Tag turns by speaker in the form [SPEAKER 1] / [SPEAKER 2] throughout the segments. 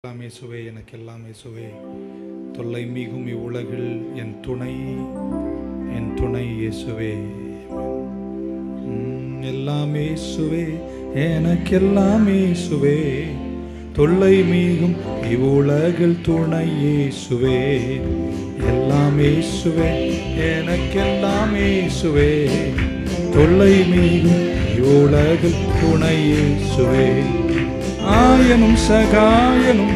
[SPEAKER 1] எல்லாம் இயேசுவே, எனக்கு எல்லாம் இயேசுவே, தொல்லை மிகும் இவ்வுலகில் என் துணை இயேசுவே. எல்லாம் இயேசுவே, எனக்கெல்லாம் இயேசுவே, தொல்லை மிகும் இவ்வுலகில் துணை இயேசுவே. எல்லாம் இயேசுவே, எனக்கெல்லாம் இயேசுவே, தொல்லை மிகும் இவ்வுலகில் துணை இயேசுவே. ஆயனும் சகாயனும்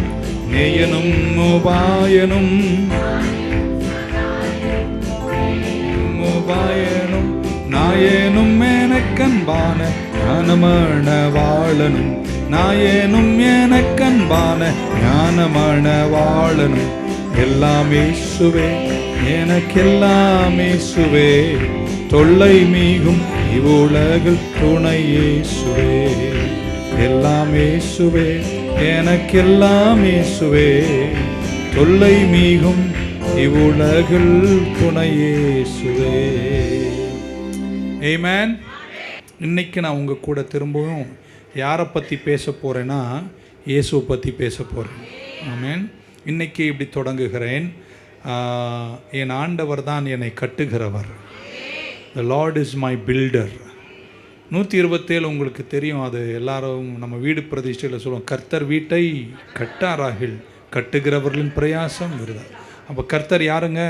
[SPEAKER 1] நேயனும் உபாயனும் நாயனும் எனக்கன்பான ஞானமணவாளனும் நாயனும் எனக்கன்பான ஞானமணவாளனும். எல்லாம் இயேசுவே, எனக்கெல்லாம் இயேசுவே, தொல்லை மிகும் இவ்வுலகில் துணை இயேசுவே. எல்லாம் இயேசுவே, எனக்கெல்லாம் இயேசுவே, தொல்லை மிகும் இவ்வுலகில் துணை இயேசுவே. ஆமென். இன்னைக்கு நான் உங்க கூட திரும்பவும் யாரை பற்றி பேச போறேன்னா, இயேசுவை பற்றி பேச போறேன். ஆமென். இன்னைக்கு இப்படி தொடங்குகிறேன். என் ஆண்டவர் தான் என்னை கட்டுகிறவர். The Lord is my builder. 127 உங்களுக்கு தெரியும். அது எல்லாரும் நம்ம வீடு பிரதிஷ்டையில் சொல்லுவோம், கர்த்தர் வீட்டை கட்டாராகில் கட்டுகிறவர்களின் பிரயாசம் விருதா. அப்போ கர்த்தர் யாருங்க?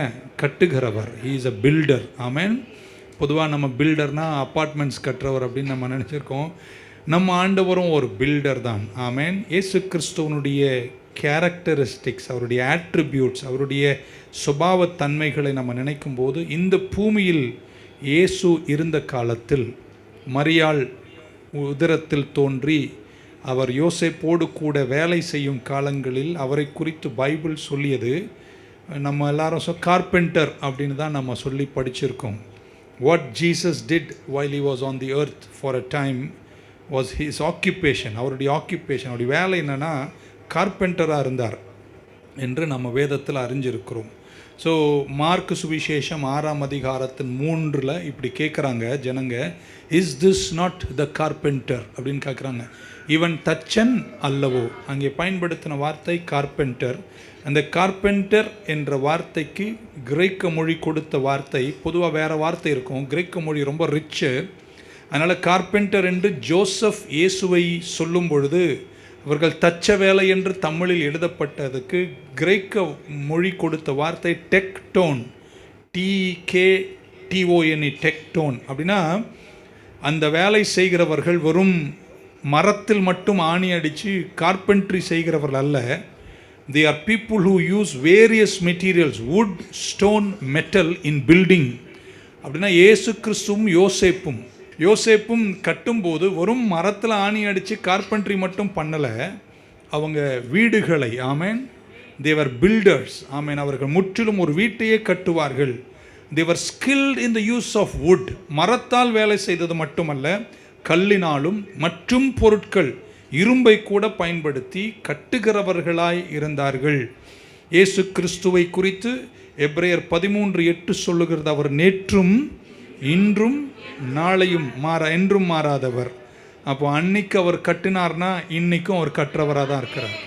[SPEAKER 1] கட்டுகிறவர். He is a builder. ஆமென். பொதுவாக நம்ம பில்டர்னால் அப்பார்ட்மெண்ட்ஸ் கட்டுறவர் அப்படின்னு நம்ம நினச்சிருக்கோம். நம்ம ஆண்டவரும் ஒரு பில்டர் தான். ஆமென். இயேசு கிறிஸ்துவனுடைய கேரக்டரிஸ்டிக்ஸ், அவருடைய ஆட்ரிபியூட்ஸ், அவருடைய சுபாவத்தன்மைகளை நம்ம நினைக்கும் போது, இந்த பூமியில் இயேசு இருந்த காலத்தில் மரியாள் உதரத்தில் தோன்றி அவர் யோசேப்போடு கூட வேலை செய்யும் காலங்களில் அவரை குறித்து பைபிள் சொல்லியது. நம்ம எல்லாரும் கார்பெண்டர் அப்படின்னு தான் நம்ம சொல்லி படிச்சிருக்கோம். What Jesus did while he was on the earth for a time was his occupation. அவருடைய ஆக்கியூபேஷன், அவருடைய வேலை என்னென்னா கார்பெண்டராக இருந்தார் என்று நம்ம வேதத்தில் அறிஞ்சிருக்கிறோம். ஸோ மார்க்கு சுவிசேஷம் 6ஆம் அதிகாரத்தின் 3 இப்படி கேட்குறாங்க ஜனங்க, is this not the carpenter அப்படின்னு கேட்குறாங்க. இவன் தச்சன் அல்லவோ? அங்கே பயன்படுத்தின வார்த்தை கார்பெண்டர். அந்த கார்பெண்டர் என்ற வார்த்தைக்கு கிரேக்க மொழி கொடுத்த வார்த்தை, பொதுவாக வேறு வார்த்தை இருக்கும், கிரேக்க மொழி ரொம்ப ரிச்சு. அதனால் கார்பெண்டர் என்று ஜோசப் இயேசுவை சொல்லும் பொழுது அவர்கள் தச்ச வேலை என்று தமிழில் எழுதப்பட்டதுக்கு கிரேக்க மொழி கொடுத்த வார்த்தை டெக்டோன், TKTON, டெக்டோன். அப்படின்னா அந்த வேலை செய்கிறவர்கள் வெறும் மரத்தில் மட்டும் ஆணி அடித்து கார்பென்ட்ரி செய்கிறவர்கள் அல்ல. they are people who use various materials, wood, stone, metal in building. அப்படின்னா இயேசு கிறிஸ்துவும் யோசேப்பும் கட்டும்போது வெறும் மரத்தில் ஆணி அடித்து கார்பென்ட்ரி மட்டும் பண்ணலை, அவங்க வீடுகளை, ஆமேன், தேவர் பில்டர்ஸ். ஆமேன். அவர்கள் முற்றிலும் ஒரு வீட்டையே கட்டுவார்கள். They were skilled in the use of wood. மரத்தால் வேலை செய்தது மட்டுமல்ல, கல்லினாலும் மற்றும் பொருட்கள், இரும்பை கூட பயன்படுத்தி கட்டுகிறவர்களாய் இருந்தார்கள். இயேசு கிறிஸ்துவை குறித்து எபிரேயர் 13:8 சொல்லுகிறது, அவர் நேற்றும் இன்றும் நாளையும் என்றும் மாறாதவர். அப்போ அன்னைக்கு அவர் கட்டினார்னா இன்னைக்கும் அவர் கட்டுறவராக தான் இருக்கிறார்.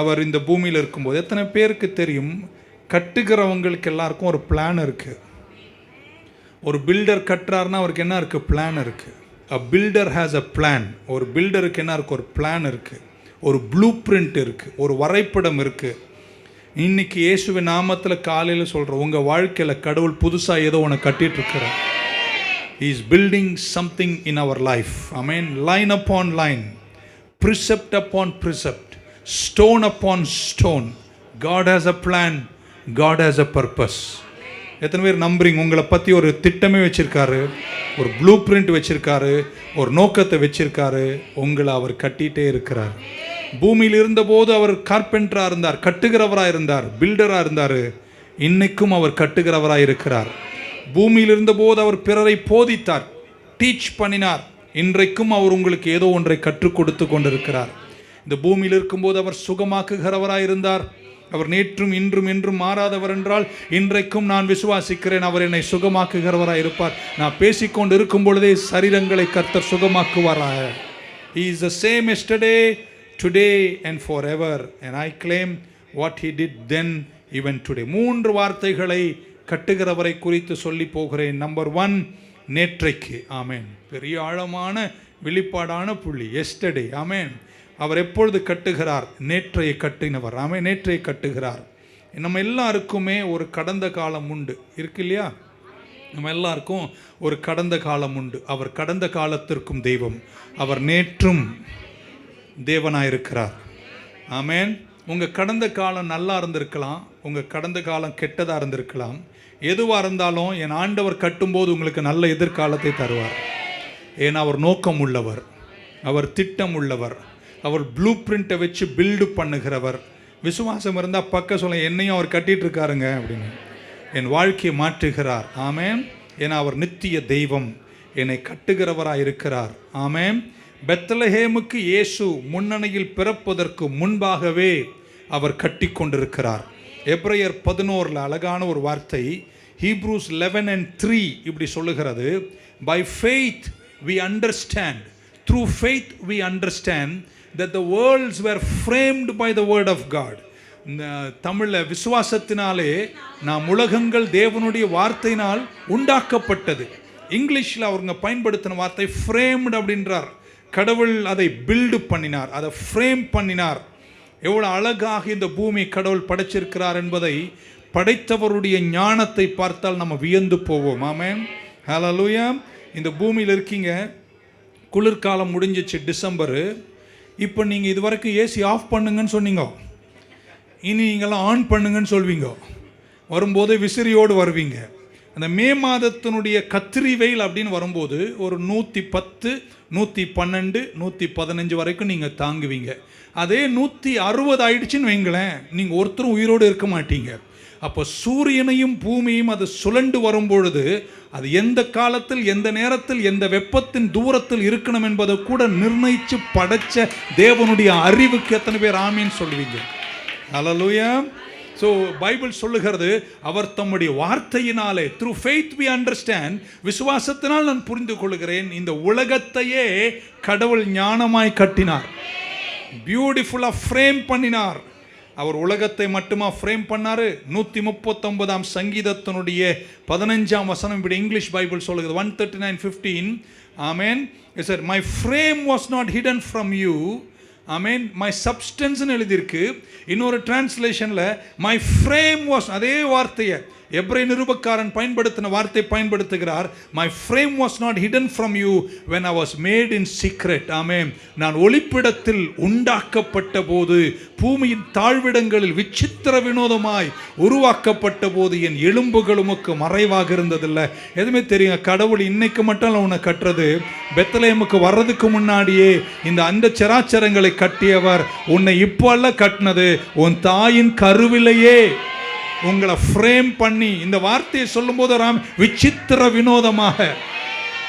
[SPEAKER 1] அவர் இந்த பூமியில் இருக்கும்போது எத்தனை பேருக்கு தெரியும், கட்டுகிறவங்களுக்கு எல்லாருக்கும் ஒரு பிளான் இருக்குது. ஒரு பில்டர் கட்டுறாருன்னா அவருக்கு என்ன இருக்குது? பிளான் இருக்குது. அ பில்டர் ஹேஸ் அ பிளான். ஒரு பில்டருக்கு என்ன இருக்குது? ஒரு பிளான் இருக்குது, ஒரு ப்ளூ பிரிண்ட் இருக்குது, ஒரு வரைபடம் இருக்குது. இன்னைக்கு இயேசுவின் நாமத்தில் காலையில் சொல்கிறோம், உங்கள் வாழ்க்கையில் கடவுள் புதுசாக ஏதோ ஒன்று கட்டிகிட்ருக்கிறார். He is building something in our life. Amen. Line upon line, precept upon precept, stone upon stone. God has a plan. God has a purpose. எத்தனை பேர் நம்புறீங்க? உங்களை பற்றி ஒரு திட்டமே வச்சுருக்காரு, ஒரு ப்ளூ பிரிண்ட் வச்சுருக்காரு, ஒரு நோக்கத்தை வச்சுருக்காரு. உங்களை அவர் கட்டிகிட்டே இருக்கிறார். பூமியில் இருந்தபோது அவர் கார்பெண்டராக இருந்தார், கட்டுகிறவராக இருந்தார், பில்டராக இருந்தார். இன்னைக்கும் அவர் கட்டுகிறவராக இருக்கிறார். பூமியில் இருந்தபோது அவர் பிறரை போதித்தார், டீச் பண்ணினார். இன்றைக்கும் அவர் உங்களுக்கு ஏதோ ஒன்றை கற்றுக் கொடுத்து கொண்டிருக்கிறார். இந்த பூமியில் இருக்கும்போது அவர் சுகமாக்குகிறவராக இருந்தார். அவர் நேற்றும் இன்றும் என்றும் மாறாதவர் என்றால் இன்றைக்கும் நான் விசுவாசிக்கிறேன் அவர் என்னை சுகமாக்குகிறவராக இருப்பார். நான் பேசிக்கொண்டு இருக்கும் பொழுதே சரீரங்களை கர்த்தர் சுகமாக்குவாராக. He is the same yesterday, today and forever, and I claim what he did then even today. 3 வார்த்தைகளை கட்டுகிறவரை குறித்து சொல்லி போகிறேன். நம்பர் 1, நேற்றைக்கு. ஆமென். பெரிய ஆழமான வெளிப்பாடான புள்ளி. எஸ்டர்டே. ஆமென். அவர் எப்பொழுது கட்டுகிறார்? நேற்றைய கட்டினவர். ஆமென். நேற்றைய கட்டுகிறார். நம்ம எல்லாருக்குமே ஒரு கடந்த காலம் உண்டு, இருக்கு இல்லையா? நம்ம எல்லாருக்கும் ஒரு கடந்த காலம் உண்டு. அவர் கடந்த காலத்திற்கும் தெய்வம். அவர் நேற்றும் தேவனாயிருக்கிறார். ஆமென். உங்கள் கடந்த காலம் நல்லா இருந்திருக்கலாம், உங்கள் கடந்த காலம் கெட்டதாக இருந்திருக்கலாம். எதுவாக இருந்தாலும் என் ஆண்டவர் கட்டும்போது உங்களுக்கு நல்ல எதிர்காலத்தை தருவார். ஏன்னா அவர் நோக்கம் உள்ளவர், அவர் திட்டம் உள்ளவர், அவர் ப்ளூ பிரிண்ட்டை வச்சு பில்டு பண்ணுகிறவர். விசுவாசம் இருந்தால் பக்க சொல்ல, என்னையும் அவர் கட்டிகிட்டு இருக்காருங்க அப்படின்னு. என் வாழ்க்கையை மாற்றுகிறார். ஆமென். ஏன்னா அவர் நித்திய தெய்வம், என்னை கட்டுகிறவராக இருக்கிறார். ஆமென். பெத்லஹேமுக்கு இயேசு முன்னணியில் பிறப்பதற்கு முன்பாகவே அவர் கட்டி கொண்டிருக்கிறார். எப்ரேயர் 11 அழகான ஒரு வார்த்தை, Hebrews 11:3 இப்படி சொல்லுகிறது, by faith we understand, through faith we understand that the worlds were framed by the word of God. இந்த தமிழில் விசுவாசத்தினாலே நாம் உலகங்கள் தேவனுடைய வார்த்தையினால் உண்டாக்கப்பட்டது. இங்கிலீஷில் அவங்க பயன்படுத்தின வார்த்தை ஃப்ரேம்டு அப்படின்றார். கடவுள் அதை பில்டு பண்ணினார், அதை ஃப்ரேம் பண்ணினார். எவ்வளோ அழகாக இந்த பூமி கடவுள் படைச்சிருக்கிறார் என்பதை படைத்தவருடைய ஞானத்தை பார்த்தால் நம்ம வியந்து போவோம். ஆமென். ஹல்லேலூயா. இந்த பூமியில் இருக்கீங்க, குளிர்காலம் முடிஞ்சிச்சு, டிசம்பரு. இப்போ நீங்கள் இது வரைக்கும் ஏசி ஆஃப் பண்ணுங்கன்னு சொன்னீங்க, இனி நீங்களாம் ஆன் பண்ணுங்கன்னு சொல்வீங்க. வரும்போது விசிறியோடு வருவீங்க. அந்த மே மாதத்தினுடைய கத்திரி வெயில் அப்படின்னு வரும்போது ஒரு 110, 112, 115 வரைக்கும் நீங்கள் தாங்குவீங்க. அதே 160 ஆயிடுச்சுன்னு வைங்களேன், நீங்கள் ஒருத்தரும் உயிரோடு இருக்க மாட்டீங்க. அப்போ சூரியனையும் பூமியும் அது சுழண்டு வரும்பொழுது அது எந்த காலத்தில், எந்த நேரத்தில், எந்த வெப்பத்தின் தூரத்தில் இருக்கணும் என்பதை கூட நிர்ணயித்து படைச்ச தேவனுடைய அறிவுக்கு எத்தனை பேர் ஆமீன் சொல்லுவீங்க? ஹல்லேலூயா. ஸோ பைபிள் சொல்லுகிறது, அவர் தம்முடைய வார்த்தையினாலே, த்ரூ ஃபெய்த் வி அண்டர்ஸ்டாண்ட், விசுவாசத்தினால் நான் புரிந்து கொள்கிறேன், இந்த உலகத்தையே கடவுள் ஞானமாய் கட்டினார், பியூட்டிஃபுல்லாக ஃப்ரேம் பண்ணினார். அவர் உலகத்தை மட்டுமா ஃப்ரேம் பண்ணார்? 139 சங்கீதத்தினுடைய 15 வசனம் இப்படி இங்கிலீஷ் பைபிள் சொல்லுகிறது, 139:15. ஆமென். It said, my frame was not hidden from you. ஆமென். மை சப்ஸ்டன்ஸ்னு எழுதியிருக்கு. இன்னொரு டிரான்ஸ்லேஷனில் மை ஃப்ரேம் வாஸ், அதே வார்த்தையை எப்ரேய நிருபக்காரன் பயன்படுத்தின வார்த்தை பயன்படுத்துகிறார். My frame was not hidden from you when I was made in secret. ஆமென். நான் ஒளிப்பிடத்தில் உண்டாக்கப்பட்ட போது, பூமியின் தாழ்விடங்களில் விசித்திர வினோதமாய் உருவாக்கப்பட்ட போது என் எலும்புகள் உமக்கு மறைவாக இருந்ததில்லை. எதுவுமே தெரியுங்க, கடவுள் இன்னைக்கு மட்டும் உன்னை கட்டுறது, பெத்லஹேமுக்கு வர்றதுக்கு முன்னாடியே இந்த அந்த சராச்சரங்களை கட்டியவர். உன்னை இப்போ அல்ல கட்டினது, உன் தாயின் கருவிலேயே உங்களை ஃப்ரேம் பண்ணி. இந்த வார்த்தையை சொல்லும் போது விசித்திர வினோதமாக,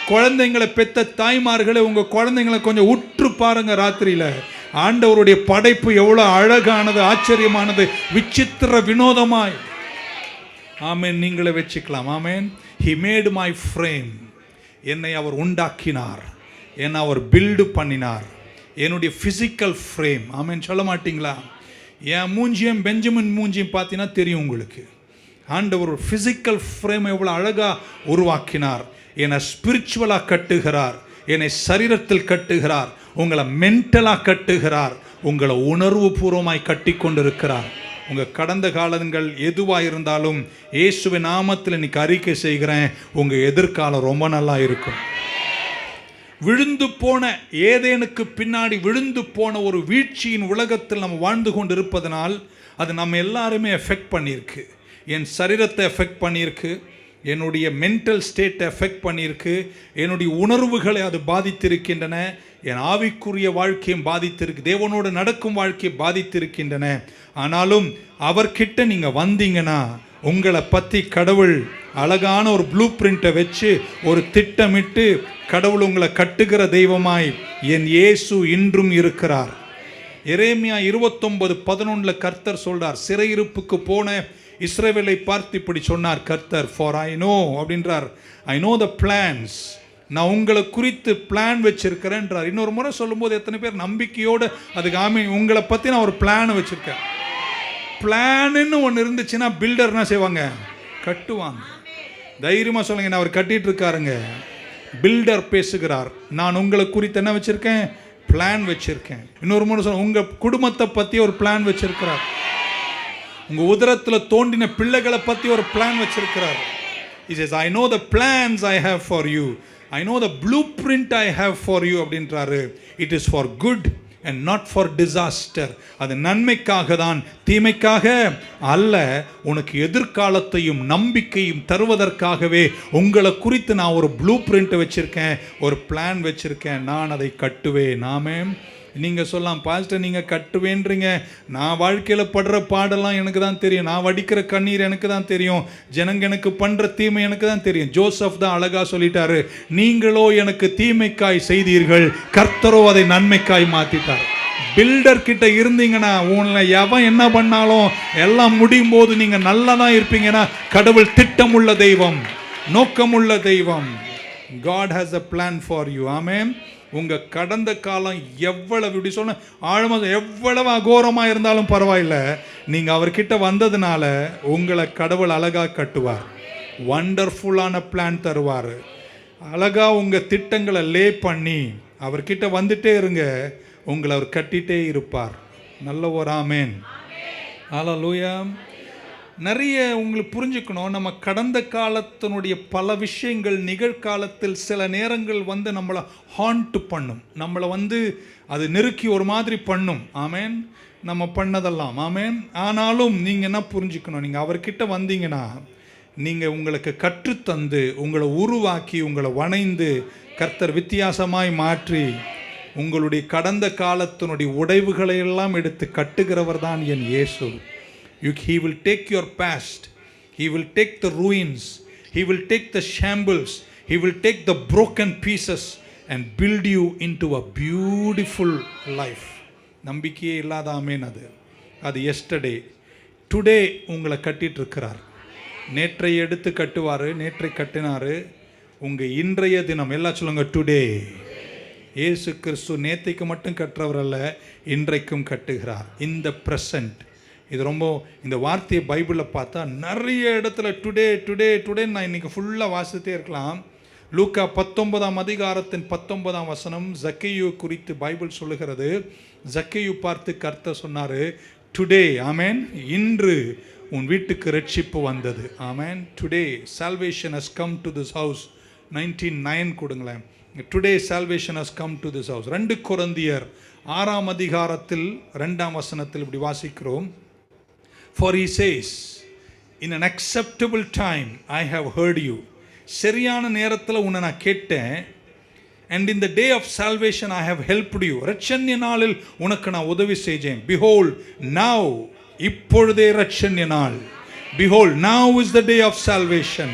[SPEAKER 1] குழந்தைங்களை பெத்த தாய்மார்களை உங்கள் குழந்தைங்களை கொஞ்சம் உற்று பாருங்க. ராத்திரியில் ஆண்டவருடைய படைப்பு எவ்வளோ அழகானது, ஆச்சரியமானது, விசித்திர வினோதமாய். ஆமென். நீங்களே வச்சுக்கலாம். ஆமென். He made my frame. என்னை அவர் உண்டாக்கினார், என்னை அவர் பில்டு பண்ணினார், என்னுடைய ஃபிசிக்கல் ஃப்ரேம். ஆமென். சொல்ல மாட்டிங்களா? என் மூஞ்சியும் பெஞ்சமின் மூஞ்சியும் பார்த்தீங்கன்னா தெரியும் உங்களுக்கு. ஆண்டவர் ஒரு ஃபிசிக்கல் ஃப்ரேம் எவ்வளோ அழகாக உருவாக்கினார். என்னை ஸ்பிரிச்சுவலாக கட்டுகிறார், என்னை சரீரத்தில் கட்டுகிறார், உங்களை மென்டலாக கட்டுகிறார், உங்களை உணர்வு பூர்வமாய் கட்டி கொண்டிருக்கிறார். உங்கள் கடந்த காலங்கள் எதுவாக இருந்தாலும் இயேசுவின் நாமத்தில் இன்னைக்கு அறிக்கை செய்கிறேன், உங்கள் எதிர்காலம் ரொம்ப நல்லா இருக்கும். விழுந்து போன ஏதேனுக்கு பின்னாடி விழுந்து போன ஒரு வீழ்ச்சியின் உலகத்தில் நம்ம வாழ்ந்து கொண்டு இருப்பதனால் அது நம்ம எல்லாருமே எஃபெக்ட் பண்ணியிருக்கு. என் சரீரத்தை எஃபெக்ட் பண்ணியிருக்கு, என்னுடைய மென்டல் ஸ்டேட்டை எஃபெக்ட் பண்ணியிருக்கு, என்னுடைய உணர்வுகளை அது பாதித்திருக்கின்றன, என் ஆவிக்குரிய வாழ்க்கையும் பாதித்திருக்கு, தேவனோடு நடக்கும் வாழ்க்கையை பாதித்திருக்கின்றன. ஆனாலும் அவர்கிட்ட நீங்கள் வந்தீங்கன்னா உங்களை பற்றி கடவுள் அழகான ஒரு ப்ளூ பிரிண்ட்டை வச்சு ஒரு திட்டமிட்டு கடவுள் உங்களை கட்டுகிற தெய்வமாய் என் இயேசு இன்றும் இருக்கிறார். எரேமியா 29:11 கர்த்தர் சொல்றார், சிறையிருப்புக்கு போன இஸ்ரவேலை பார்த்து இப்படி சொன்னார் கர்த்தர், ஃபார் ஐ நோ அப்படின்றார், ஐ நோ த பிளான்ஸ் நான் உங்களை குறித்து பிளான் வச்சிருக்கிறேன்றார். இன்னொரு முறை சொல்லும்போது எத்தனை பேர் நம்பிக்கையோடு அதுக்கு ஆமீன். உங்களை பற்றி நான் ஒரு பிளான் வச்சுருக்கேன். பிளான்னு ஒன்று இருந்துச்சுன்னா பில்டர்னா செய்வாங்க, கட்டுவாங்க. தைரியமாக சொல்லுங்க, நான் அவர் கட்டிட்டு இருக்காருங்க. பில்டர் பேசுகிறார், நான் உங்களை குறித்து என்ன வச்சுருக்கேன், பிளான் வச்சுருக்கேன். இன்னொரு முறை சொல்ல, உங்கள் குடும்பத்தை பற்றி ஒரு பிளான் வச்சுருக்கிறார். உங்கள் உதரத்தில் தோண்டின பிள்ளைகளை பற்றி ஒரு plan வச்சுருக்கிறார். He says, I know the plans I have for you. I know the blueprint I have for you அப்படின்றாரு. It is for good and not for disaster. அது நன்மைக்காக தான், தீமைக்காக அல்ல. உனக்கு எதிர்காலத்தையும் நம்பிக்கையும் தருவதற்காகவே உங்களை குறித்து நான் ஒரு ப்ளூ பிரிண்ட் வச்சுருக்கேன், ஒரு பிளான் வச்சுருக்கேன். நான் அதை கட்டுவேன். நாமே நீங்கள் சொல்லலாம், பாஸ்டர் நீங்கள் கட்டுவேன்றீங்க, நான் வாழ்க்கையில் படுற பாடெல்லாம் எனக்கு தான் தெரியும், நான் வடிக்கிற கண்ணீர் எனக்கு தான் தெரியும், ஜனங்க எனக்கு பண்ணுற தீமை எனக்கு தான் தெரியும். ஜோசப் தான் அழகாக சொல்லிட்டாரு, நீங்களோ எனக்கு தீமைக்காய் செய்தீர்கள், கர்த்தரோ அதை நன்மைக்காய் மாற்றிட்டார். பில்டர் கிட்ட இருந்தீங்கன்னா உங்களை எவன் என்ன பண்ணாலும் எல்லாம் முடியும் போது நீங்கள் நல்லா தான் இருப்பீங்கன்னா, கடவுள் திட்டமுள்ள தெய்வம், நோக்கமுள்ள தெய்வம். God has a plan for you. ஆமென். உங்கள் கடந்த காலம் எவ்வளவு, இப்படி சொன்ன ஆழமாக, எவ்வளவு அகோரமாக இருந்தாலும் பரவாயில்லை, நீங்கள் அவர்கிட்ட வந்ததுனால உங்களை கடவுள் அழகாக கட்டுவார். வண்டர்ஃபுல்லான பிளான் தருவார். அழகாக உங்கள் திட்டங்களை லே பண்ணி அவர்கிட்ட வந்துட்டே இருங்க, உங்களை அவர் கட்டிகிட்டே இருப்பார். நல்ல ஒரு ஆமேன். ஹல்லேலூயா. நிறைய உங்களுக்கு புரிஞ்சுக்கணும், நம்ம கடந்த காலத்தினுடைய பல விஷயங்கள் நிகழ்காலத்தில் சில நேரங்கள் வந்து நம்மளை ஹாண்ட் பண்ணும், நம்மளை வந்து அது நெருக்கி ஒரு மாதிரி பண்ணும். ஆமேன். நம்ம பண்ணதெல்லாம் ஆமேன். ஆனாலும் நீங்கள் என்ன புரிஞ்சுக்கணும், நீங்கள் அவர்கிட்ட வந்தீங்கன்னா நீங்கள் உங்களுக்கு கற்றுத்தந்து உங்களை உருவாக்கி உங்களை வணைந்து கர்த்தர் வித்தியாசமாய் மாற்றி உங்களுடைய கடந்த காலத்தினுடைய உடைவுகளை எல்லாம் எடுத்து கட்டுகிறவர் தான் என் இயேசு. He will take your past, He will take the ruins, He will take the shambles, He will take the broken pieces and build you into a beautiful life. நம்பிக்கையே இல்லாத ஆமேன். அது எஸ்டர்டே, டுடே உங்களை கட்டிட்டு இருக்கிறார். நேற்றை எடுத்து கட்டுவார், நேற்றை கட்டினார். உங்கள் இன்றைய தினம் எல்லாம் சொல்லுங்க, டுடே. இயேசு கிறிஸ்து நேற்றைக்கு மட்டும் கட்டுறவர் அல்ல, இன்றைக்கும் கட்டுகிறார். இந்த ப்ரெசன்ட், இது ரொம்ப, இந்த வார்த்தையை பைபிளில் பார்த்தா நிறைய இடத்துல டுடே டுடே டுடே நான் இன்றைக்கி ஃபுல்லாக வாசித்தே இருக்கலாம். லூக்கா 19ஆம் அதிகாரத்தின் 19ஆம் வசனம் ஜக்கேயு குறித்து பைபிள் சொல்லுகிறது. ஜக்கேயு பார்த்து கர்த்தர் சொன்னார், டுடே ஆமேன், இன்று உன் வீட்டுக்கு ரட்சிப்பு வந்தது. ஆமேன். Today salvation has come to this house. 19:9 கொடுங்களேன். Today salvation has come to this house. 2 கொரிந்தியர் 6ஆம் அதிகாரத்தில் 2ஆம் வசனத்தில் இப்படி வாசிக்கிறோம். For he says, in an acceptable time I have heard you. சரியான நேரத்தில் உன்னை நான் கேட்டேன். And in the day of salvation I have helped you. ரட்சண்ய நாளில் உனக்கு நான் உதவி செய்தேன். Behold, now, இப்பொழுதே ரட்சண்ய நாள். Behold, now is the day of salvation.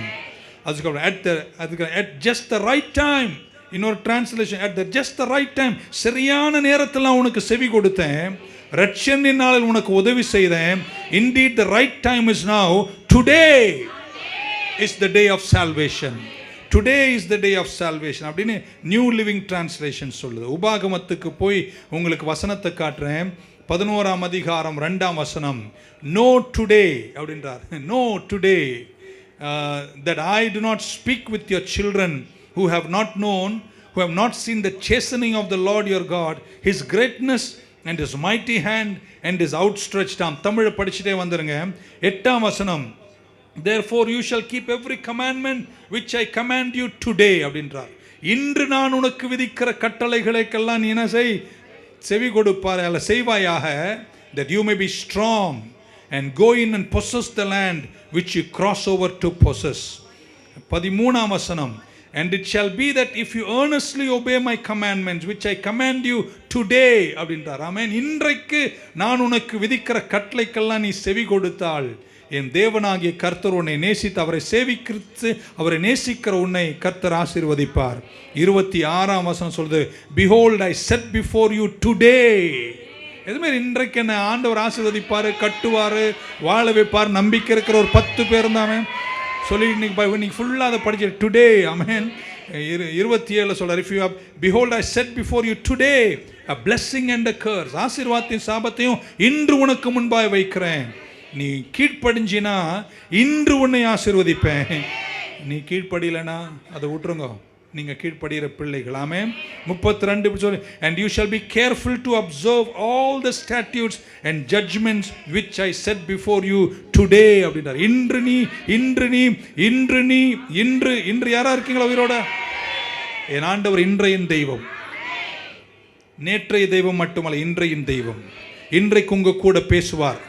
[SPEAKER 1] At just the right time. இன்னொரு translation, at just the right time. சரியான நேரத்தில் நான் உனக்கு செவி கொடுத்தேன், ரட்சண்ய நாளில் உனக்கு உதவி செய்தேன். Indeed the right time is now. Today is the day of salvation. Today is the day of salvation அப்படின்னு நியூ லிவிங் டிரான்ஸ்லேஷன் சொல்லுது. உபாகமத்துக்கு போய் உங்களுக்கு வசனத்தை காட்டுறேன். 11ஆம் அதிகாரம் 2ஆம் வசனம். No today அப்படின்றார். No today that I do not speak with your children who have not known, who have not seen the chastening of the Lord your God, his greatness and his mighty hand and his outstretched arm. Tamil படிச்சுட்டே வந்துருங்க. 8ஆம் வசனம். Therefore you shall keep every commandment which I command you today அப்படின்றார். இன்று நான் உனக்கு விதிக்கிற கட்டளைகளுக்கெல்லாம் நீ என்ன செய், செவி கொடுப்பார் அல்ல செய்வாயாக. that you may be strong and go in and possess the land which you cross over to possess. 13ஆம் வசனம். And it shall be that if you earnestly obey my commandments which I command you today அப்படின்றார். ஆமென். இன்றைக்கு நான் உனக்கு விதிக்கிற கட்டளைக்கெல்லாம் நீ செவி கொடுத்தால் என் தேவனாகிய கர்த்தர் உன்னை நேசித்து அவரை சேவிக்கிட்டு அவரை நேசிக்கிற உன்னை கர்த்தர் ஆசீர்வதிப்பார். 26ஆம் வசனம் சொல்லுது, behold I set before you today. எதுமாரி இன்றைக்கு என்ன ஆண்டவர் ஆசீர்வதிப்பார், கட்டுவார், வாழ வைப்பார். நம்பிக்கை இருக்கிற ஒரு 10 பேர் இருந்தாமே சொல்லி இன்னைக்கு ஃபுல்லாக அதை படிச்சு டுடே. ஆமென். 27 சொல்றார், if you have behold I set before you today a blessing and a curse. ஆசீர்வாதத்தையும் சாபத்தையும் இன்று உனக்கு முன்பாய் வைக்கிறேன். நீ கீழ்ப்படிஞ்சினா இன்று உன்னை ஆசீர்வதிப்பேன். நீ கீழ்ப்படியலனா அதை விட்டுருங்க. நீங்க கீழ்ப்படிகிற பிள்ளைகள். ஆமென். 32 இப்படி சொல்லு, and you shall be careful to observe all the statutes and judgments which I set before you today அப்படின்றார். இன்று யாரா இருக்கீங்களா உயிரோட? என் ஆண்டவர் இன்றைய தெய்வம், நேற்றைய தெய்வம் மட்டுமல்ல, இன்றைய தெய்வம். இன்றைக்கு உங்க கூட பேசுவார்,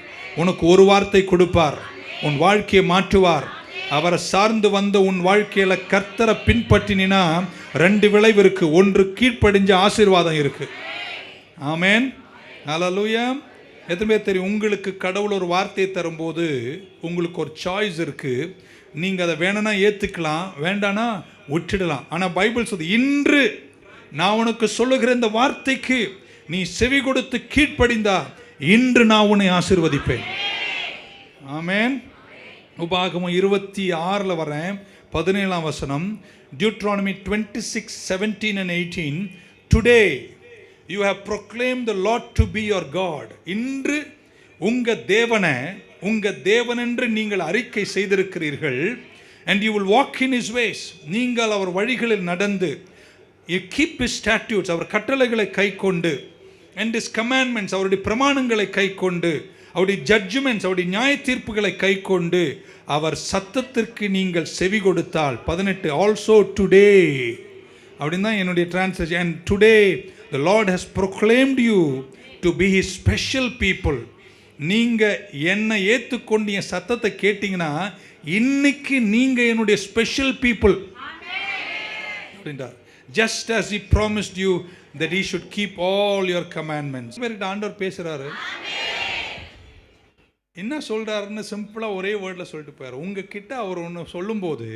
[SPEAKER 1] உனக்கு ஒரு வார்த்தை கொடுப்பார், உன் வாழ்க்கையை மாற்றுவார். அவரை சார்ந்து வந்த உன் வாழ்க்கையில கர்த்தரை பின்பற்றினா 2 விளைவு இருக்கு. ஒன்று, கீழ்ப்படிஞ்ச ஆசீர்வாதம் இருக்கு. ஆமென். ஹல்லேலூயா. எத்தனை பேர் தெரியும், உங்களுக்கு கடவுள் ஒரு வார்த்தையை தரும்போது உங்களுக்கு ஒரு சாய்ஸ் இருக்கு. நீங்க அதை வேணும்னா ஏத்துக்கலாம், வேண்டானா விட்டுடலாம். ஆனா பைபிள் சொல்லுது, இன்று நான் உனக்கு சொல்லுகிற இந்த வார்த்தைக்கு நீ செவி கொடுத்து கீழ்ப்படிந்தா இன்று நான் உன்னை ஆசீர்வதிப்பேன். ஆமென். உபாகமம் 26 வரேன், 17 வசனம். Deuteronomy 26:17 and 18. Today you have proclaimed the Lord to be your God. இன்று உங்க தேவன் என்று நீங்கள் அறிக்கை செய்திருக்கிறீர்கள். And you will walk in his ways. நீங்கள் அவர் வழிகளில் நடந்து, you keep his statutes, அவர் கட்டளைகளை கைக்கொண்டு, and his commandments, அவருடைய பிரமாணங்களை கைக்கொண்டு, அவருடைய ஜட்ஜ்மெண்ட்ஸ், அவருடைய நியாய தீர்ப்புகளை கைக்கொண்டு அவர் சத்தத்திற்கு நீங்கள் செவி கொடுத்தால். 18 ஆல்சோ டுடே அப்படின்னு தான் என்னுடைய translation. And today the Lord has proclaimed you to be his special people. நீங்கள் என்னை ஏற்றுக்கொண்டு என் சத்தத்தை கேட்டிங்கன்னா இன்னைக்கு நீங்கள் என்னுடைய ஸ்பெஷல் பீப்புள் அப்படின்றார். Just as he promised you that he should keep all your commandments. ஆண்டவர் பேசுறாரு, என்ன சொல்றாருன்னு சிம்பிளா ஒரே வேர்ட்ல சொல்லிட்டு போயார். உங்ககிட்ட அவர் ஒன்று சொல்லும்போது,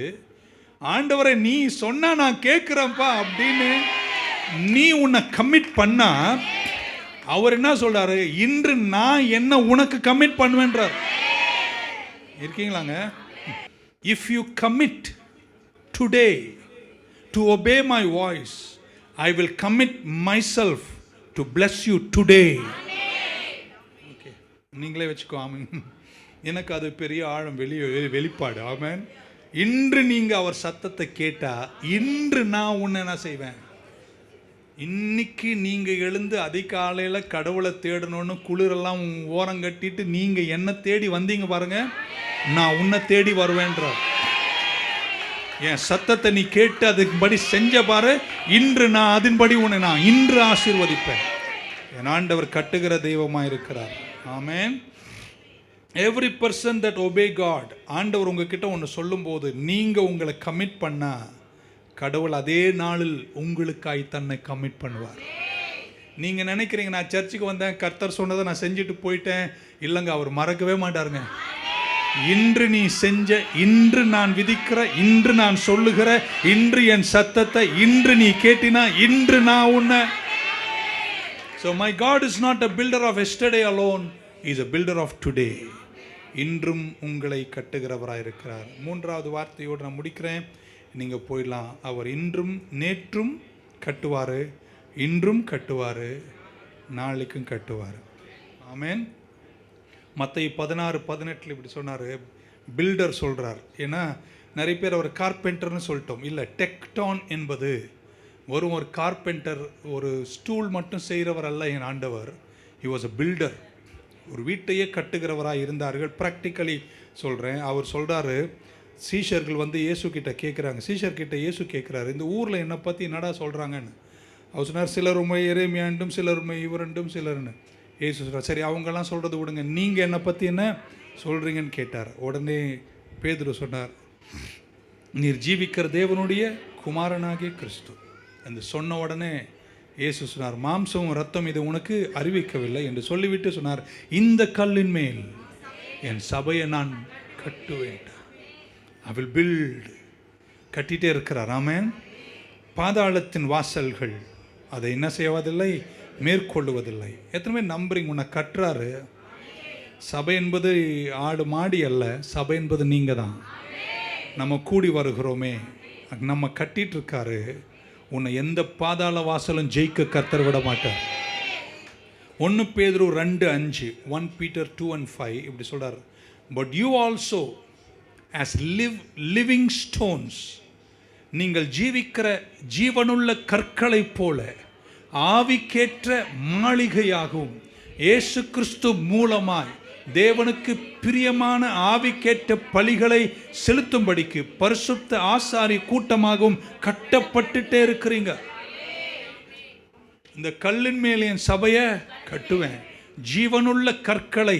[SPEAKER 1] ஆண்டவரை நீ சொன்னா நான் கேட்கிறேன்ப்பா அப்படின்னு நீ உன்னை கமிட் பண்ணா, அவர் என்ன சொல்றாரு, இன்று நான் என்ன உனக்கு commit பண்ணுவேன்றார். இருக்கீங்களாங்க? If you commit today to obey my voice, I will commit myself to bless you today. Okay, நீங்களே வச்சுக்கோ. ஆமென். எனக்கு அது பெரிய ஆழம் வெளிப்பாடு. ஆமென். இன்று நீங்க அவர் சத்தத்தை கேட்டா இன்று நான் உன்னை என்ன செய்வேன். இன்னைக்கு நீங்க எழுந்து அதிகாலையில் கடவுளை தேடணும்னு குளிரெல்லாம் ஓரம் கட்டிட்டு நீங்க என்ன தேடி வந்தீங்க பாருங்க, நான் உன்னை தேடி வருவேன்றார். என் சத்தத்தை நீ கேட்டு அதுபடி செஞ்ச பாரு, இன்று நான் அதன்படி உன்னை நான் இன்று ஆசீர்வதிப்பேன். என் ஆண்டவர் கட்டுகிற தெய்வமாக இருக்கிறார். ஆமென். Every person that obey God, ஆண்டவர் உங்ககிட்ட ஒன்று சொல்லும்போது நீங்கள் உங்களை கமிட் பண்ணா கடவுள் அதே நாளில் உங்களுக்காய் தன்னை கமிட் பண்ணுவார். நீங்கள் நினைக்கிறீங்க நான் சர்ச்சுக்கு வந்தேன், கர்த்தர் சொன்னதை நான் செஞ்சுட்டு போயிட்டேன். இல்லைங்க, அவர் மறக்கவே மாட்டாருங்க. இன்று நீ செஞ்ச, இன்று நான் விதிக்கிற, இன்று நான் சொல்லுகிற, இன்று என் சத்தத்தை இன்று நீ கேட்டினா இன்று நான் உன்னை. So my God is not a builder of yesterday alone, he is a builder of today. இன்றும் உங்களை கட்டுகிறவராக இருக்கிறார். மூன்றாவது வார்த்தையோடு நான் முடிக்கிறேன், நீங்கள் போயிடலாம். அவர் இன்றும் நேற்றும் கட்டுவார், இன்றும் கட்டுவார், நாளைக்கும் கட்டுவார். ஆமென். மத்தேயு 16:18 இப்படி சொன்னார். பில்டர் சொல்கிறார். ஏன்னா நிறைய பேர் அவர் கார்பெண்டர்னு சொல்லிட்டோம். இல்லை, டெக்டான் என்பது ஒரு கார்பெண்டர், ஒரு ஸ்டூல் மட்டும் செய்கிறவர் அல்ல என் ஆண்டவர். He was a filter. ஒரு வீட்டையே கட்டுகிறவராக இருந்தார்கள். ப்ராக்டிக்கலி சொல்கிறேன். அவர் சொல்கிறாரு, சீஷர்கள் வந்து இயேசு கிட்ட கேட்குறாங்க. சீஷர்கிட்ட இயேசு கேட்குறாரு, இந்த ஊரில் என்னை பற்றி என்னடா சொல்கிறாங்கன்னு. அவர் சொன்னார், சிலர் உண்மை எரேமியாண்டும், சிலர் உண்மை இவரண்டும், சிலர்னு. இயேசு சொல்கிறார், சரி அவங்கெல்லாம் சொல்கிறது விடுங்க, நீங்கள் என்னை பற்றி என்ன சொல்கிறீங்கன்னு கேட்டார். உடனே பேதுரு சொன்னார், நீர் ஜீவிக்கிற தேவனுடைய குமாரனாகிய கிறிஸ்து என்று சொன்ன உடனே இயேசு சொன்னார், மாம்சமும் ரத்தம் இது உனக்கு அறிவிக்கவில்லை என்று சொல்லிவிட்டு சொன்னார், இந்த கல்லின் மேல் என் சபையை நான் கட்டுவேன். I will build. கட்டிகிட்டே இருக்கிறார். ஆமென். பாதாளத்தின் வாசல்கள் அதை என்ன செய்வதில்லை, மேற்கொள்ளுவதில்லை. எத்தனை பேர் நம்புறீங்க உன்னை கட்டுறாரு? சபை என்பது ஆடு மாடி அல்ல, சபை என்பது நீங்கள் தான். நம்ம கூடி வருகிறோமே, நம்ம கட்டிட்டு இருக்காரு. உன்னை எந்த பாதாள வாசலும் ஜெயிக்க கர்த்தர் விட மாட்டார். 1 பேதுரு 2:5, 1 Peter 2:5 இப்படி சொல்றார். But you also as living stones, நீங்கள் ஜீவிக்கிற ஜீவனுள்ள கற்களை போல ஆவிக்கேற்ற மாளிகையாகவும் இயேசு கிறிஸ்து மூலமாய் தேவனுக்கு பிரியமான ஆவிக்கேற்ற பலிகளை செலுத்தும்படிக்கு பரிசுத்த ஆசாரி கூட்டமாகவும் கட்டப்பட்டுட்டே இருக்கிறீங்க. இந்த கல்லின் மேல் என் சபையை கட்டுவேன், ஜீவனுள்ள கற்களை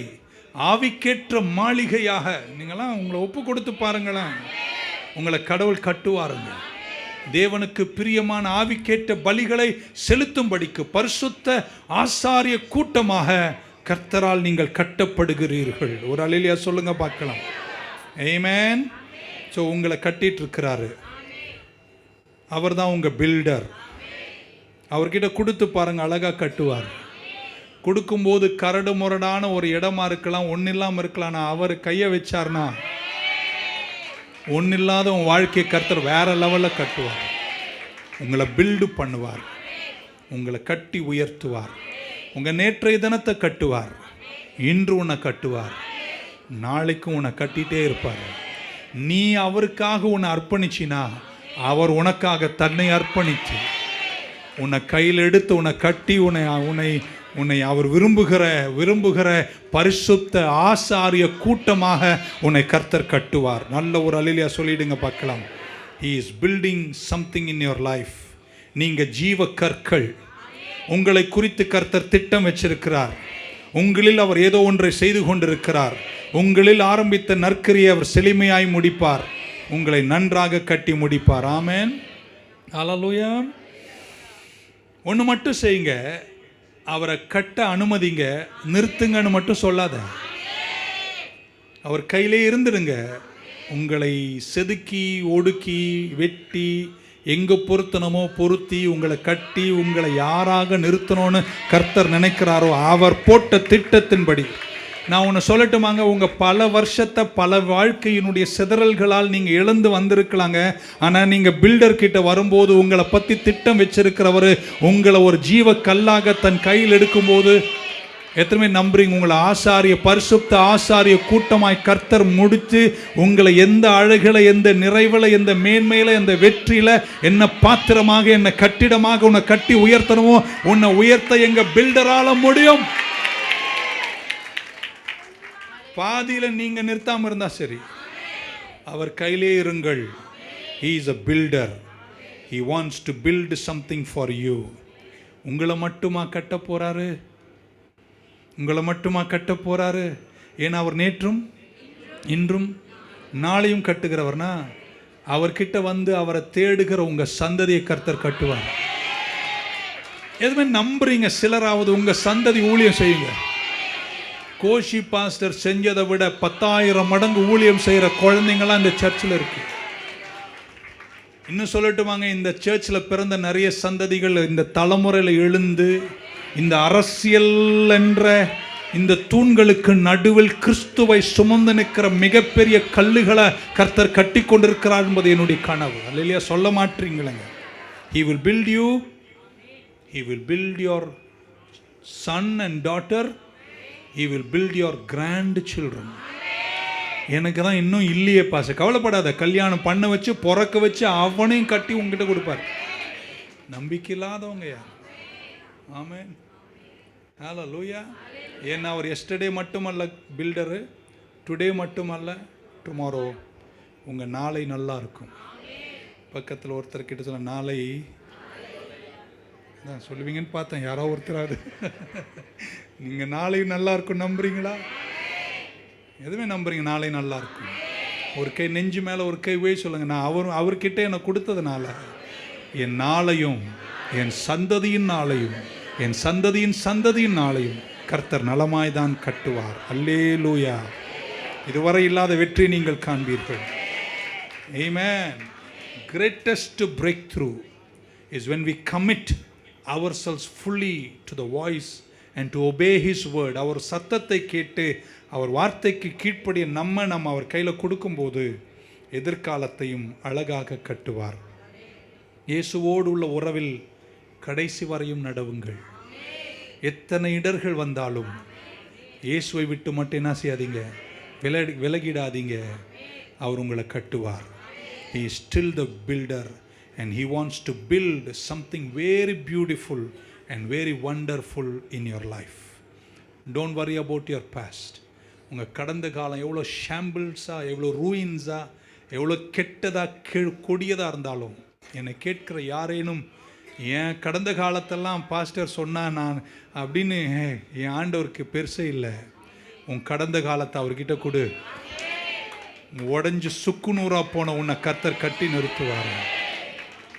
[SPEAKER 1] ஆவிக்கேற்ற மாளிகையாக. நீங்களாம் உங்களை ஒப்பு கொடுத்து பாருங்களேன், உங்களை கடவுள் கட்டுவாருங்க. தேவனுக்கு பிரியமான ஆவிக்கேற்ற பலிகளை செலுத்தும்படிக்கு பரிசுத்த ஆசாரிய கூட்டமாக கர்த்தரால் நீங்கள் கட்டப்படுகிறீர்கள். ஒரு அல்லேலூயா சொல்லுங்க பார்க்கலாம். ஆமென். ஸோ உங்களை கட்டிட்டு இருக்கிறாரு. அவர் தான் உங்கள் பில்டர். அவர்கிட்ட கொடுத்து பாருங்க, அழகாக கட்டுவார். கொடுக்கும்போது கரடு முரடான ஒரு இடமா இருக்கலாம், ஒன்றும் இல்லாமல் இருக்கலாம். ஆனால் அவர் கையை வச்சார்னா ஒன்றும் இல்லாத உன் வாழ்க்கையை கர்த்தர் வேற லெவலில் கட்டுவார். உங்களை பில்டு பண்ணுவார், உங்களை கட்டி உயர்த்துவார். உங்கள் நேற்றைய தினத்தை கட்டுவார், இன்று உன்னை கட்டுவார், நாளைக்கும் உன்னை கட்டிகிட்டே இருப்பார். நீ அவருக்காக உன்னை அர்ப்பணிச்சினா அவர் உனக்காக தன்னை அர்ப்பணித்து உன்னை கையில் எடுத்து உன்னை கட்டி உன்னை அவர் விரும்புகிற பரிசுத்த ஆசாரிய கூட்டமாக உன்னை கர்த்தர் கட்டுவார். நல்ல ஒரு அல்லேலூயா சொல்லிடுங்க பார்க்கலாம். He is building something in your life. நீங்கள் ஜீவ கற்கள். உங்களை குறித்து கர்த்தர் திட்டம் வச்சிருக்கிறார். உங்களில் அவர் ஏதோ ஒன்றை செய்து கொண்டிருக்கிறார். உங்களில் ஆரம்பித்த நற்கிரியை அவர் செழுமையாய் முடிப்பார். உங்களை நன்றாக கட்டி முடிப்பார். ஆமென். ஹல்லேலூயா. ஒன்று மட்டும் செய்யுங்க, அவரை கட்ட அனுமதிங்க, நிறுத்துங்கன்னு மட்டும் சொல்லாத. அவர் கையிலே இருந்துடுங்க. உங்களை செதுக்கி ஒடுக்கி வெட்டி எங்கே பொருத்தனமோ பொருத்தி உங்களை கட்டி உங்களை யாராக நிறுத்தணும்னு கர்த்தர் நினைக்கிறாரோ அவர் போட்ட திட்டத்தின்படி. நான் ஒன்று சொல்லட்டுமாங்க, உங்கள் பல வருஷத்தை பல வாழ்க்கையினுடைய சிதறல்களால் நீங்கள் இழந்து வந்திருக்கலாங்க. ஆனால் நீங்கள் பில்டர் கிட்ட வரும்போது உங்களை பற்றி திட்டம் வச்சிருக்கிறவர் உங்களை ஒரு ஜீவ கல்லாக தன் கையில் எடுக்கும்போது எத்தனை நம்புறீங்க? உங்களை ஆசாரிய பரிசுத்த ஆசாரிய கூட்டமாய் கர்த்தர் முடித்து உங்களை எந்த அழகில், எந்த நிறைவில், எந்த மேன்மையில், எந்த வெற்றியில், என்ன பாத்திரமாக, என்ன கட்டிடமாக உன்னை கட்டி உயர்த்தணுமோ உன்னை உயர்த்த எங்க பில்டரால முடியும். பாதியில் நீங்க நிறுத்தாம இருந்தா சரி, அவர் கையிலே இருங்கள். He is a builder. He wants to build something for you. உங்களை மட்டுமா கட்ட போறாரு? உங்களை மட்டுமா கட்ட போறாரு? ஏன்னா அவர் நேற்றும் இன்றும் நாளையும் கட்டுகிறவர்னா அவர்கிட்ட வந்து அவரை தேடுகிற உங்க சந்ததியை கர்த்தர் கட்டுவார். எதுவுமே நம்புறீங்க? சிலராவது உங்க சந்ததி ஊழியம் செய்யுங்க. கோஷி பாஸ்டர் செஞ்சதை விட 10,000 மடங்கு ஊழியம் செய்கிற குழந்தைங்களாம் இந்த சர்ச்சில் இருக்கு. இன்னும் சொல்லட்டுமாங்க, இந்த சர்ச்சில் பிறந்த நிறைய சந்ததிகள் இந்த தலைமுறையில் எழுந்து இந்த அரசியல் என்ற இந்த தூண்களுக்கு நடுவில் கிறிஸ்துவை சுமந்து நிற்கிற மிகப்பெரிய கல்லுகளை கர்த்தர் கட்டி கொண்டிருக்கிறார் என்பது என்னுடைய கனவு. அல்லேலூயா சொல்ல மாட்டீங்களேங்க. He will build you. He will build your son and daughter. He will build your grandchildren. எனக்கு தான் இன்னும் இல்லையே பாச, கவலைப்படாத. கல்யாணம் பண்ண வச்சு பிறக்க வச்சு அவனையும் கட்டி உங்ககிட்ட கொடுப்பார். நம்பிக்கை இல்லாதவங்க யார்? ஆமென். ஹல்லேலூயா. ஏன்னா அவர் எஸ்டர்டே மட்டுமல்ல பில்டரு, டுடே மட்டுமல்ல டுமாரோ. உங்கள் நாளை நல்லா இருக்கும். பக்கத்தில் ஒருத்தர் கிட்ட சொல்ல, நாளை தான் சொல்லுவீங்கன்னு பார்த்தேன். யாரோ ஒருத்தராது நீங்கள் நாளை நல்லா இருக்கும் நம்புறீங்களா? எதுவுமே நம்புறீங்க? நாளை நல்லா இருக்கும். ஒரு கை நெஞ்சு மேலே ஒரு கை போய் சொல்லுங்கள், நான் அவர்கிட்ட எனக்கு கொடுத்ததுனால என் நாளையும் என் சந்ததியின் நாளையும் என் சந்ததியின் சந்ததியின் நாளையும் கர்த்தர் நலமாய்தான் கட்டுவார். அல்லேலூயா. இதுவரை இல்லாத வெற்றி நீங்கள் காண்பீர்கள். ஆமென். Greatest breakthrough is when we commit ourselves fully to the voice and to obey his word. அவர் சத்தத்தை கேட்டு அவர் வார்த்தைக்கு கீழ்ப்படிய நம்ம அவர் கையில் கொடுக்கும்போது எதிர்காலத்தையும் அழகாக கட்டுவார். இயேசுவோடு உள்ள உறவில் கடைசி வரையும் நடவுங்கள். எத்தனை இடர்கள் வந்தாலும் இயேசுவை விட்டு மட்டும் என்ன செய்யாதீங்க, விலகிடாதீங்க. அவர் உங்களை கட்டுவார். He is still the builder and he wants to build something very beautiful and very wonderful in your life. Don't worry about your past. உங்கள் கடந்த காலம் எவ்வளோ ஷாம்பிள்ஸாக, எவ்வளோ ரூயின்ஸாக, எவ்வளோ கெட்டதாக கொடியதாக இருந்தாலும், என்னை கேட்கிற யாரேனும் என் கடந்த காலத்தெல்லாம் பாஸ்டர் சொன்னால் நான் அப்படின்னு என் ஆண்டவருக்கு பெருசே இல்லை. உன் கடந்த காலத்தை அவர்கிட்ட கொடு. உடஞ்சி சுக்குநூறாக போன உன்னை கர்த்தர் கட்டி நிறுத்துவார்.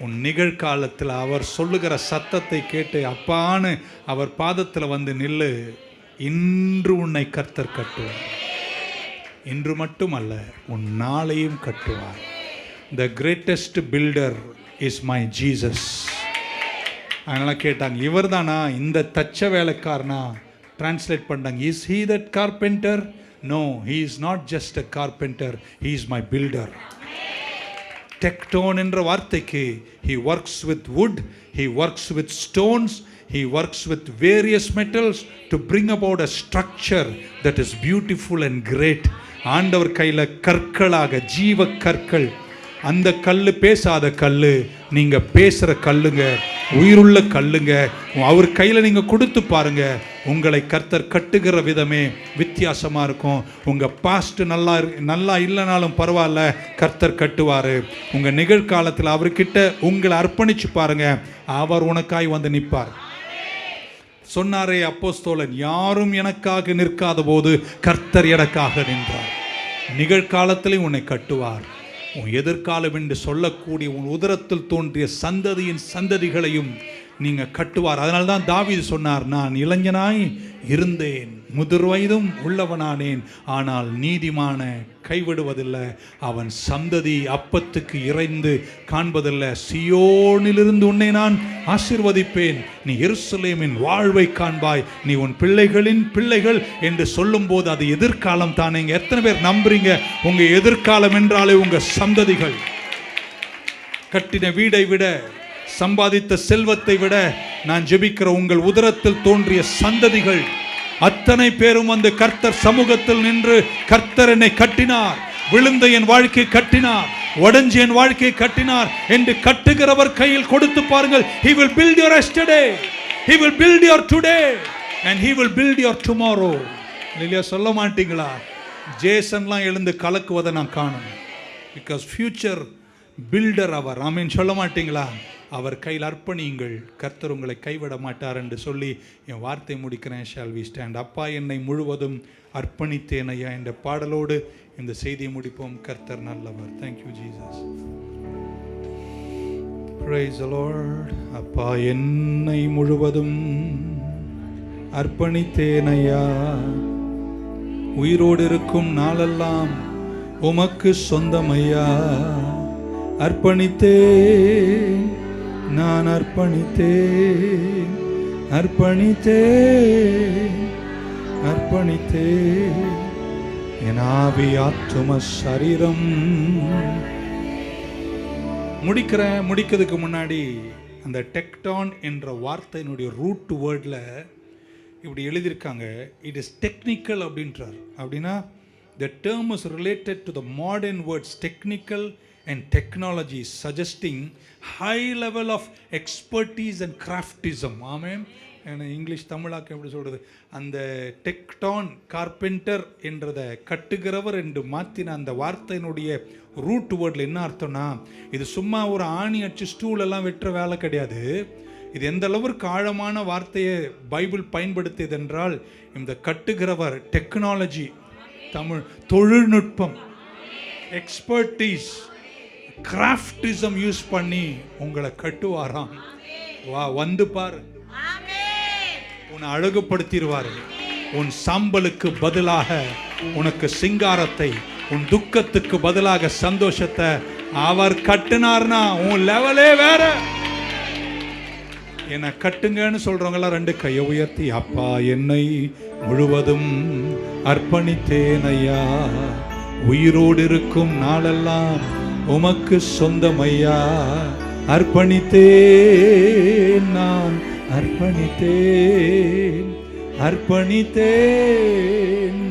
[SPEAKER 1] உன் நிகழ்காலத்தில் அவர் சொல்லுகிற சத்தத்தை கேட்டு அப்பான்னு அவர் பாதத்தில் வந்து நில்லு. இன்று உன்னை கர்த்தர் கட்டுவார். இன்று மட்டுமல்ல, உன் நாளையும் கட்டுவார். The greatest builder is my Jesus. அதனால் கேட்டாங்க, இவர் தானா இந்த தச்ச வேலைக்காரனா? டிரான்ஸ்லேட் பண்ணாங்க, is he that carpenter? No, he is not just a carpenter, he is my builder. டெக்டோன் என்ற வார்த்தைக்கு he works with wood, he works with stones, he works with various metals to bring about a structure that is beautiful and great. ஆண்டவர் கையில் கற்களாக ஜீவ கற்கள். அந்த கல் பேசாத கல், நீங்கள் பேசுகிற கல்லுங்க, உயிருள்ள கல்லுங்க. அவர் கையில் நீங்கள் கொடுத்து பாருங்க, உங்களை கர்த்தர் கட்டுகிற விதமே வித்தியாசமாக இருக்கும். உங்கள் பாஸ்ட் நல்லா இல்லைனாலும் பரவாயில்ல, கர்த்தர் கட்டுவார். உங்கள் நிகழ்காலத்தில் அவர்கிட்ட உங்களை அர்ப்பணிச்சு பாருங்க, அவர் உனக்காய் வந்து நிற்பார். சொன்னாரே அப்போஸ்தலன், யாரும் எனக்காக நிற்காத போது கர்த்தர் எனக்காக நின்றார். நிகழ்காலத்திலே உன்னை கட்டுவார். உன் எதிர்காலம் என்று சொல்லக்கூடிய உன் உதரத்தில் தோன்றிய சந்ததியின் சந்ததிகளையும் நீங்கள் கட்டுவார். அதனால்தான் தாவீது சொன்னார், நான் இளைஞனாய் இருந்தேன், முதிர் வயதும் உள்ளவனானேன், ஆனால் நீதிமான கைவிடுவதில்லை, அவன் சந்ததி அப்பத்துக்கு இறைந்து காண்பதில்லை. சியோனிலிருந்து உன்னை நான் ஆசீர்வதிப்பேன், நீ எருசலேமின் வாழ்வை காண்பாய், நீ உன் பிள்ளைகளின் பிள்ளைகள் என்று சொல்லும் போது அது எதிர்காலம் தானே. எத்தனை பேர் நம்புறீங்க? உங்க எதிர்காலம் என்றாலே உங்க சந்ததிகள். கட்டின வீடை விட, சம்பாதித்த செல்வத்தை விட, நான் ஜெபிக்கிற உங்கள் உதரத்தில் தோன்றிய சந்ததிகள் அத்தனை பேரும் வந்து கர்த்தர் சமூகத்தில் நின்று, கர்த்தர் என்னை கட்டினார், விழுந்த என் வாழ்க்கை கட்டினார், உடைஞ்ச என் வாழ்க்கையை கட்டினார் என்று கட்டுகிறவர் கையில் கொடுத்து பாருங்கள். He will build your yesterday, He will build your today and He will build your tomorrow. இல்லையா? சொல்ல மாட்டீங்களா? ஜேசன்லாம் எழுந்து கலக்குவதை நான் காணும். Because future builder அவர். ஆமென். சொல்ல மாட்டீங்களா? அவர் கையில் அர்ப்பணியுங்கள், கர்த்தர் உங்களை கைவிட மாட்டார் என்று சொல்லி என் வார்த்தை முடிக்கிறேன். Shall we stand? அப்பா என்னை முழுவதும் அர்ப்பணித்தேன் ஐயா என்ற பாடலோடு இந்த செய்தியை முடிப்போம். கர்த்தர் நல்லவர். Thank you Jesus. Praise the Lord. அப்பா என்னை முழுவதும் அர்ப்பணித்தேன் ஐயா, உயிரோடு இருக்கும் நாளெல்லாம் உமக்கு சொந்தம் ஐயா. அர்ப்பணித்தேன், நான் அர்ப்பணித்தேன், அர்ப்பணித்தேன், அர்ப்பணித்தேன் என் ஆவி ஆத்தும சரீரம். முடிக்கிறதுக்கு முன்னாடி அந்த டெக்டான் என்ற வார்த்தையினுடைய ரூட் வேர்டில் இப்படி எழுதியிருக்காங்க, இட் இஸ் டெக்னிக்கல் அப்படின்றார். அப்படின்னா the term is related to the modern words technical and technology, suggesting high level of expertise and craftism. ஆமென். இங்கிலீஷ் தமிழாக்க எப்படி சொல்கிறது? அந்த டெக்டான் கார்பெண்டர் என்றதை கட்டுகிறவர் என்று மாற்றின அந்த வார்த்தையினுடைய ரூட் வேர்டில் என்ன அர்த்தம்னா, இது சும்மா ஒரு ஆணி அச்சு ஸ்டூல் எல்லாம் வெட்டுற வேலை கிடையாது. இது எந்த அளவிற்கு ஆழமான வார்த்தையை பைபிள் பயன்படுத்தியது என்றால், இந்த கட்டுகிறவர் டெக்னாலஜி, தமிழ் தொழில்நுட்பம், எக்ஸ்பர்டீஸ், கிராஃப்டிசம் யூஸ் பண்ணி உங்களை கட்டுவாராம். வா வந்து பாரு, உன்னை அழகுபடுத்திடுவார். உன் சாம்பலுக்கு பதிலாக உனக்கு சிங்காரத்தை, உன் துக்கத்துக்கு பதிலாக சந்தோஷத்தை அவர் கட்டினார்னா உன் லெவலே வேற. என்னை கட்டுங்கன்னு சொல்றவங்களாம் ரெண்டு கையை உயர்த்தி, அப்பா என்னை முழுவதும் அர்ப்பணித்தேன் ஐயா, உயிரோடு இருக்கும் நாளெல்லாம் உமக்கு சொந்தமையா. அர்ப்பணித்தேன் நான், அர்ப்பணித்தேன், அர்ப்பணித்தேன்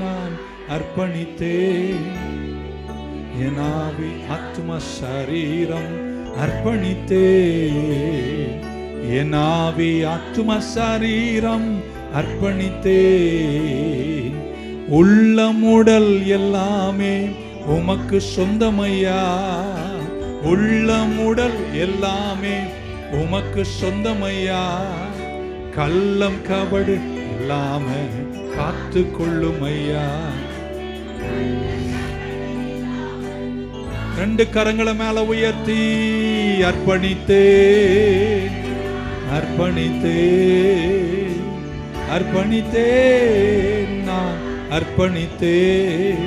[SPEAKER 1] நான், அர்ப்பணித்தேன். என் ஆவி ஆத்ம சரீரம் அர்ப்பணித்தேன். என் ஆவி ஆத்ம சரீரம் அர்ப்பணித்தேன். உள்ளம் உடல் எல்லாமே உமக்கு சொந்தமையா. உள்ளம் உடல் எல்லாமே உமக்கு சொந்தமையா. கள்ளம் கபடு இல்லாம காத்து கொள்ளுமையா. ரெண்டு கரங்களை மேல உயர்த்தி அர்ப்பணித்தேன், அர்ப்பணித்தேன், அர்ப்பணித்தேன் நான், அர்ப்பணித்தேன்.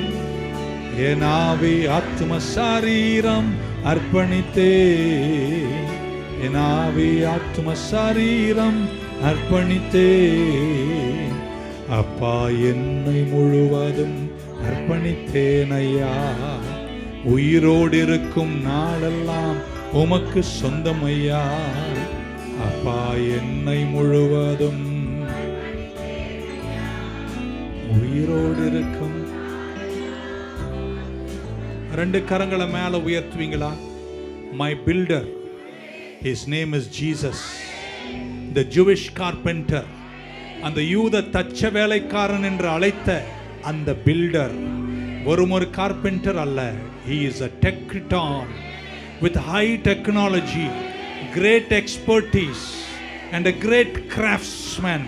[SPEAKER 1] என் ஆவி ஆத்ம சரீரம் அர்ப்பணித்தேன். என் ஆவி ஆத்ம சரீரம் அர்ப்பணித்தேன். அப்பா, என்னை முழுவதும் அர்ப்பணித்தேன் ஐயா. உயிரோடு இருக்கும் நாளெல்லாம் உமக்கு சொந்தமையா. அப்பா, என்னை முழுவதும் உயிரோடு இருக்கும். ரெண்டு கரங்களை மேல உயர்த்துவீங்களா? My builder, his name is Jesus, the Jewish carpenter. அந்த யூத தச்ச வேலைக்காரன் என்று அழைத்த அந்த பில்டர் ஒரு கார்பெண்டர் அல்ல. He is a techniton with high technology, great expertise and a great craftsman.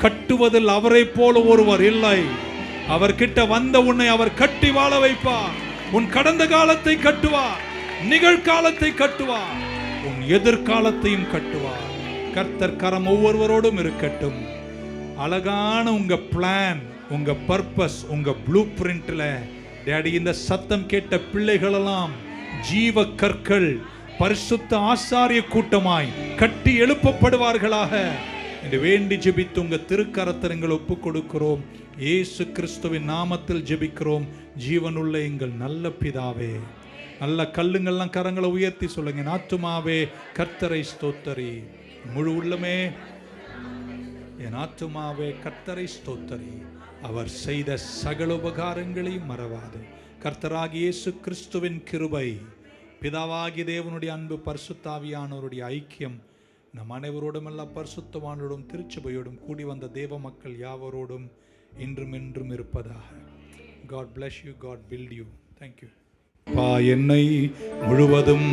[SPEAKER 1] கட்டுவதில் அவரை போல ஒருவர் இல்லை. அவர்கிட்ட வந்த உன்னை அவர் கட்டி வாழ வைப்பார். உன் கடந்த காலத்தை கட்டுவார், நிகழ்காலத்தை கட்டுவார், உன் எதிர்காலத்தையும் கட்டுவார். கர்த்தர் கரம் ஒவ்வொருவரோடும் இருக்கட்டும். அழகான உங்க பிளான், உங்க பர்பஸ், உங்க ப்ளூ பிரிண்ட்ல டேடி இந்த சத்தம் கேட்ட பிள்ளைகளெல்லாம் ஜீவ கற்கள் பரிசுத்த ஆசாரிய கூட்டமாய் கட்டி எழுப்பப்படுவார்களாக என்று வேண்டி ஜெபித்து உங்க திருக்கரத்தில் ஒப்பு கொடுக்கிறோம். இயேசு கிறிஸ்துவின் நாமத்தில் ஜெபிக்கிறோம் ஜீவனுள்ள எங்கள் நல்ல பிதாவே. நல்ல கல்லுங்கள்லாம் கரங்களை உயர்த்தி சொல்லுங்க. ஆத்துமாவே கர்த்தரை ஸ்தோத்தரி, முழு உள்ளமே என் ஆத்துமாவே கர்த்தரை ஸ்தோத்தரி, அவர் செய்த சகல உபகாரங்களையும் மறவாது. கர்த்தராகிய இயேசு கிறிஸ்துவின் கிருபை, பிதாவாகிய தேவனுடைய அன்பு, பரிசுத்தாவியானவருடைய ஐக்கியம் நம் அனைவரோடும் எல்லா பரிசுத்தவானோடும் திருச்சபையோடும் கூடி வந்த தேவ மக்கள் யாவரோடும் இன்றும் என்றும் இருப்பதாக. God bless you, God build you. Thank you. பா, என்னை முழுவதும்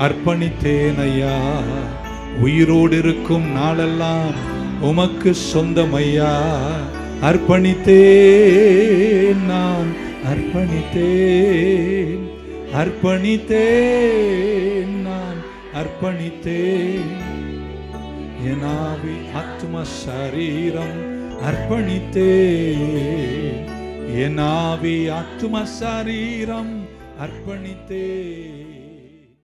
[SPEAKER 1] அர்ப்பணித்தேன் ஐயா. உயிரோடு இருக்கும் நாளெல்லாம் உமக்கு சொந்தமையா. அர்ப்பணித்தேன் நான், அர்ப்பணித்தேன், அர்ப்பணித்தேன் நான், அர்ப்பணித்தேன். என் ஆவி ஆத்ம சரீரம் அர்ப்பணித்தேன். என் ஆவி ஆத்ம சரீரம் அர்ப்பணித்தேன்.